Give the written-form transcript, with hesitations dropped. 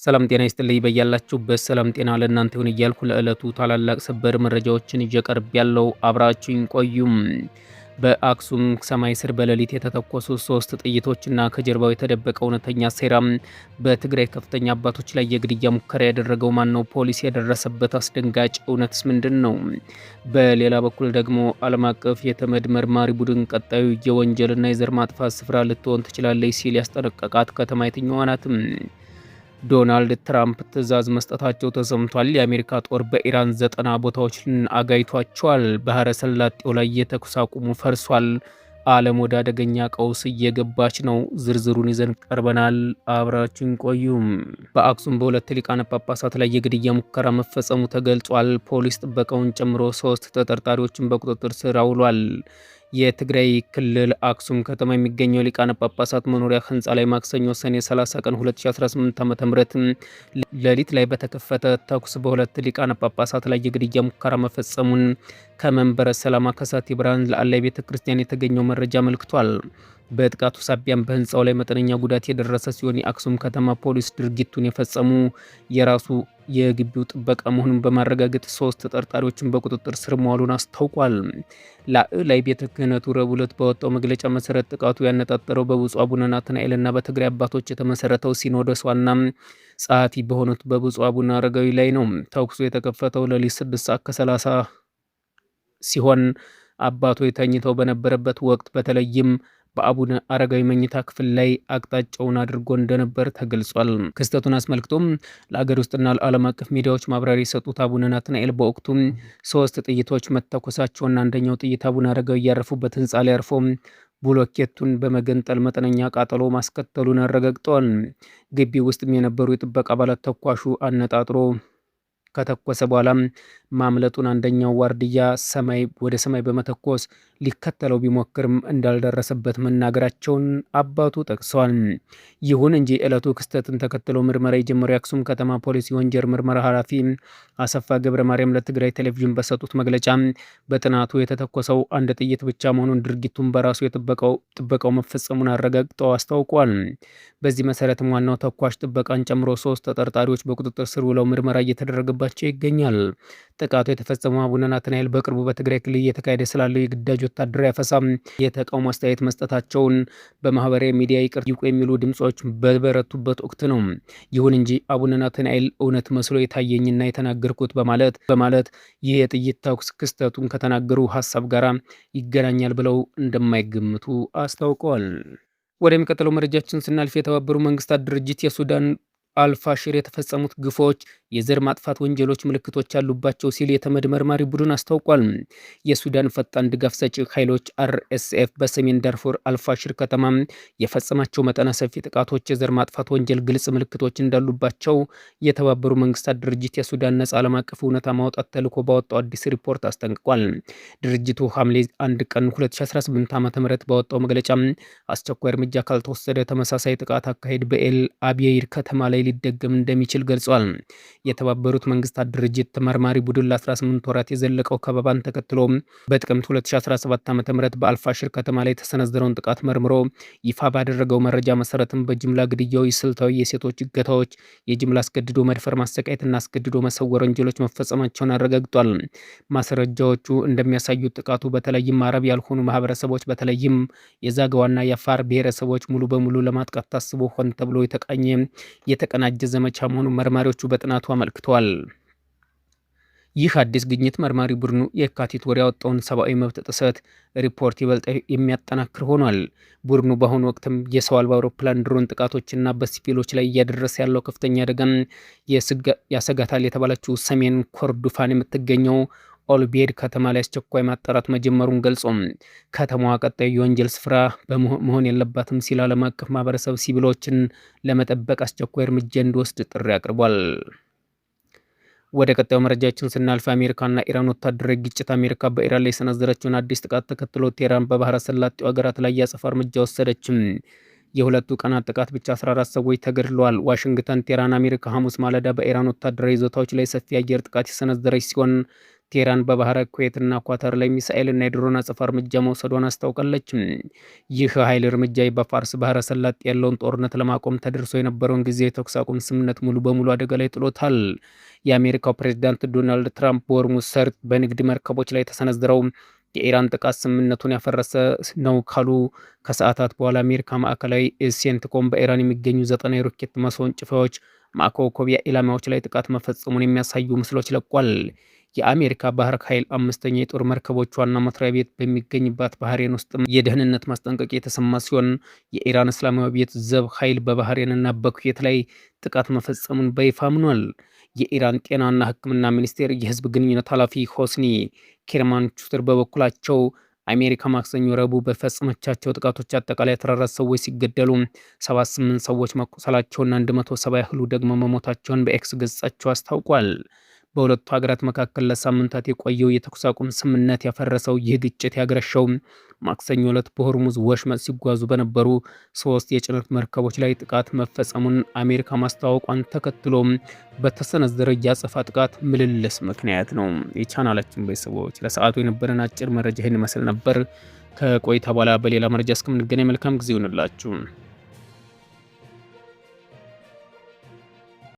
ሰላም ጤና ይስጥልኝ በያላችሁበት ሰላም ጤና ለእናንተ ይሁን እያልኩ ለዕለቱ ታላላቅ ሰበር መረጃዎችን ይዤ ቀርቤያለሁ። አብራችሁኝ ቆዩም። በአክሱም ሰማይ ስር በሌሊት የተተኮሱ 3 ጥይቶችና ከጀርባው የተደበቀ እውነተኛ ሴራም። በትግራይ ከፍተኛ አባቶች ላይ የግድያ ሙከራ ያደረገው ማን ነው? ፖሊስ የደረሰበት አስደንጋጭ እውነትስ ምንድን ነው? በሌላ በኩል ደግሞ ዓለም አቀፍ የተመድ መርማሪ ቡድን ቀጣዩ የወንጀልና የዘር ማጥፋት ስፍራ ልትሆን ትችላለች ሲል ያስጠነቀቃት ከተማ የትኛዋ ናት? ዶናልድ ትራምፕ ትዕዛዝ መስጠታቸው ተሰምቷል። የአሜሪካ ጦር በኢራን 90 ቦታዎችን አጋይቷቸዋል። ባህረ ሰላጤው ላይ የተኩስ አቁሙ ፈርሷል። ዓለም ወደ አደገኛ ቀውስ እየገባች ነው። ዝርዝሩን ይዘን ቀርበናል። አብራችን ቆዩም። በአክሱም በሁለት ሊቃነ ጳጳሳት ላይ የግድያ ሙከራ መፈጸሙ ተገልጿል። ፖሊስ ጥበቃውን ጨምሮ 3 ተጠርጣሪዎችን በቁጥጥር ስር አውሏል። የትግራይ ክልል አክሱም ከተማ የሚገኘው ሊቃነ ጳጳሳት መኖሪያ ህንፃ ላይ ማክሰኞ ሰኔ 30 ቀን 2018 ዓ.ም ሌሊት ላይ በተከፈተ ተኩስ በሁለት ሊቃነ ጳጳሳት ላይ የግድያ ሙከራ መፈጸሙን ከመንበረ ሰላማ ከሳቴ ብርሃን ለአላይ ቤተ ክርስቲያን የተገኘው መረጃ አመልክቷል። በጥቃቱ ሳቢያም በህንፃው ላይ መጠነኛ ጉዳት የደረሰ ሲሆን የአክሱም ከተማ ፖሊስ ድርጊቱን የፈጸሙ የራሱ የግቢው ጥበቃ መሆኑን በማረጋገጥ 3 ተጠርጣሪዎችን በቁጥጥር ስር መዋሉን አስታውቋል። ላይ ቤተ ክህነቱ ረቡዕ ዕለት ባወጣው መግለጫ መሰረት ጥቃቱ ያነጣጠረው በብፁዕ አቡነ ናትናኤልና በትግራይ አባቶች የተመሰረተው ሲኖዶስ ዋና ጸሐፊ በሆኑት በብፁዕ አቡነ አረጋዊ ላይ ነው። ተኩሱ የተከፈተው ሌሊት 6 ሰዓት ከ30 ሲሆን አባቶች ተኝተው በነበረበት ወቅት በተለይም በአቡነ አረጋዊ መኝታ ክፍል ላይ አቅጣጫውን አድርጎ እንደነበር ተገልጿል። ክስተቱን አስመልክቶም ለአገር ውስጥና ለዓለም አቀፍ ሚዲያዎች ማብራሪያ የሰጡት አቡነ ናትናኤል በወቅቱም 3 ጥይቶች መተኮሳቸውና አንደኛው ጥይት አቡነ አረጋዊ ያረፉበት ህንፃ ላይ አርፎ ብሎኬቱን በመገንጠል መጠነኛ ቃጠሎ ማስከተሉን አረጋግጠዋል። ግቢ ውስጥም የነበሩ የጥበቃ አባላት ተኳሹ አነጣጥሮ ከተኮሰ በኋላ ማምለጡን አንደኛው ዋርድያ ወደ ሰማይ በመተኮስ ሊከተለው ቢሞክርም እንዳልደረሰበት መናገራቸውን አባቱ ጠቅሰዋል። ይሁን እንጂ ዕለቱ ክስተትን ተከትሎ ምርመራ የጀመረው የአክሱም ከተማ ፖሊስ የወንጀል ምርመራ ኃላፊ አሰፋ ገብረ ማርያም ለትግራይ ቴሌቪዥን በሰጡት መግለጫ በጥናቱ የተተኮሰው አንድ ጥይት ብቻ መሆኑን ድርጊቱን በራሱ ጥበቃው መፈጸሙን አረጋግጠው አስታውቋል። በዚህ መሰረትም ዋናው ተኳሽ ጥበቃን ጨምሮ 3 ተጠርጣሪዎች በቁጥጥር ስር ውለው ምርመራ እየተደረገባቸው ይገኛል። ጥቃቱ የተፈጸመው አቡነ ናትናኤል በቅርቡ በትግራይ ክልል እየተካሄደ ስላለው የግዳጅ ወታደራዊ አፈሳ የተቃውሞ አስተያየት መስጠታቸውን በማህበራዊ ሚዲያ ይቅርታ የሚሉ ድምጾች በበረቱበት ወቅት ነው። ይሁን እንጂ አቡነ ናትናኤል እውነት መስሎ የታየኝና የተናገርኩት በማለት ይህ የጥይት ተኩስ ክስተቱን ከተናገሩ ሀሳብ ጋር ይገናኛል ብለው እንደማይገምቱ አስታውቀዋል። ወደሚቀጥለው መረጃችን ስናልፍ የተባበሩ መንግስታት ድርጅት የሱዳን አልፋሽር የተፈጸሙት ግፎች የዘር ማጥፋት ወንጀሎች ምልክቶች ያሉባቸው ሲል የተመድ መርማሪ ቡድን አስታውቋል። የሱዳን ፈጣን ድጋፍ ሰጪ ኃይሎች RSF በሰሜን ዳርፉር አልፋሽር ከተማ የፈጸማቸው መጠነ ሰፊ ጥቃቶች የዘር ማጥፋት ወንጀል ግልጽ ምልክቶች እንዳሉባቸው የተባበሩ መንግስታት ድርጅት የሱዳን ነጻ ዓለም አቀፍ እውነታ ማውጣት ተልዕኮ ባወጣው አዲስ ሪፖርት አስጠንቅቋል። ድርጅቱ ሐምሌ 1 ቀን 2018 ዓ.ም ባወጣው መግለጫ አስቸኳይ እርምጃ ካልተወሰደ ተመሳሳይ ጥቃት አካሄድ በኤል አብየይር ከተማ ላይ ሊደገም እንደሚችል ገልጿል። የተባበሩት መንግስታት ድርጅት መርማሪ ቡድን ለ18 ወራት የዘለቀው ከበባን ተከትሎ በጥቅምት 2017 ዓ.ም በአልፋሽር ከተማ ላይ የተሰነዘረውን ጥቃት መርምሮ ይፋ ባደረገው መረጃ መሰረትም በጅምላ ግድያዎች፣ ስልታዊ የሴቶች እገታዎች፣ የጅምላ አስገድዶ መድፈር፣ ማሰቃየትና አስገድዶ መሰወር ወንጀሎች መፈጸማቸውን አረጋግጧል። ማስረጃዎቹ እንደሚያሳዩት ጥቃቱ በተለይም አረብ ያልሆኑ ማህበረሰቦች በተለይም የዛግዋና የአፋር ብሔረሰቦች ሙሉ በሙሉ ለማጥቃት ታስቦ ሆን ተብሎ የተቀናጀ ዘመቻ መሆኑን መርማሪዎቹ በጥናቱ አመልክተዋል። ይህ አዲስ ግኝት መርማሪ ቡድኑ የካቲት ወር ያወጣውን ሰብአዊ መብት ጥሰት ሪፖርት ይበልጥ የሚያጠናክር ሆኗል። ቡድኑ በአሁኑ ወቅትም የሰው አልባ አውሮፕላን ድሮን ጥቃቶችና በሲቪሎች ላይ እያደረሰ ያለው ከፍተኛ አደጋን ያሰጋታል የተባለችው ሰሜን ኮርዶፋን የምትገኘው ኦልቤድ ከተማ ላይ አስቸኳይ ማጣራት መጀመሩን ገልጾም ከተማዋ ቀጣዩ የወንጀል ስፍራ መሆን የለባትም ሲል ዓለም አቀፍ ማህበረሰብ ሲቪሎችን ለመጠበቅ አስቸኳይ እርምጃ እንዲወስድ ጥሪ አቅርቧል። ወደ ቀጣዩ መረጃችን ስናልፍ አሜሪካና ኢራን ወታደራዊ ግጭት። አሜሪካ በኢራን ላይ የሰነዘረችውን አዲስ ጥቃት ተከትሎ ቴህራን በባህረ ሰላጤው ሀገራት ላይ ያጸፋ እርምጃ ወሰደችም። የሁለቱ ቀናት ጥቃት ብቻ 14 ሰዎች ተገድለዋል። ዋሽንግተን ቴህራን አሜሪካ ሐሙስ ማለዳ በኢራን ወታደራዊ ይዞታዎች ላይ ሰፊ አየር ጥቃት የሰነዘረች ሲሆን ቴህራን በባህረ ኩዌትና ኳታር ላይ ሚሳኤልና የድሮን አጸፋ እርምጃ መውሰዷን አስታውቃለች። ይህ ኃይል እርምጃ በፋርስ ባህረ ሰላጤ ያለውን ጦርነት ለማቆም ተደርሶ የነበረውን ጊዜ የተኩስ አቁም ስምምነት ሙሉ በሙሉ አደጋ ላይ ጥሎታል። የአሜሪካው ፕሬዚዳንት ዶናልድ ትራምፕ በሆርሙዝ ሰርጥ በንግድ መርከቦች ላይ ተሰነዝረው የኢራን ጥቃት ስምምነቱን ያፈረሰ ነው ካሉ ከሰዓታት በኋላ አሜሪካ ማዕከላዊ ሴንትኮም በኢራን የሚገኙ 90 የሮኬት ማስወንጨፊያዎች ማኮኮቢያ ኢላማዎች ላይ ጥቃት መፈጸሙን የሚያሳዩ ምስሎች ለቋል። የአሜሪካ ባህር ኃይል አምስተኛ የጦር መርከቦች ዋና መስሪያ ቤት በሚገኝባት ባህሬን ውስጥ የደህንነት ማስጠንቀቂያ የተሰማ ሲሆን የኢራን እስላማዊ ቤት ዘብ ኃይል በባህሬንና በኩዌት ላይ ጥቃት መፈጸሙን በይፋ አምኗል። የኢራን ጤናና ሕክምና ሚኒስቴር የህዝብ ግንኙነት ኃላፊ ሆስኒ ኬርማንቹትር በበኩላቸው አሜሪካ ማክሰኞ ረቡዕ በፈጸመቻቸው ጥቃቶች አጠቃላይ 14 ሰዎች ሲገደሉ 78 ሰዎች መቆሰላቸውና 170 ያህሉ ደግሞ መሞታቸውን በኤክስ ገጻቸው አስታውቋል። በሁለቱ ሀገራት መካከል ለሳምንታት የቆየው የተኩስ አቁም ስምምነት ያፈረሰው ይህ ግጭት ያገረሸው ማክሰኞ ዕለት በሆርሙዝ ወሽመጥ ሲጓዙ በነበሩ 3 የጭነት መርከቦች ላይ ጥቃት መፈጸሙን አሜሪካ ማስታወቋን ተከትሎ በተሰነዘረ የአጸፋ ጥቃት ምልልስ ምክንያት ነው። የቻናላችን ቤተሰቦች ለሰዓቱ የነበረን አጭር መረጃ ይህን ይመስል ነበር። ከቆይታ በኋላ በሌላ መረጃ እስከምንገናኝ መልካም ጊዜ ይሁንላችሁ።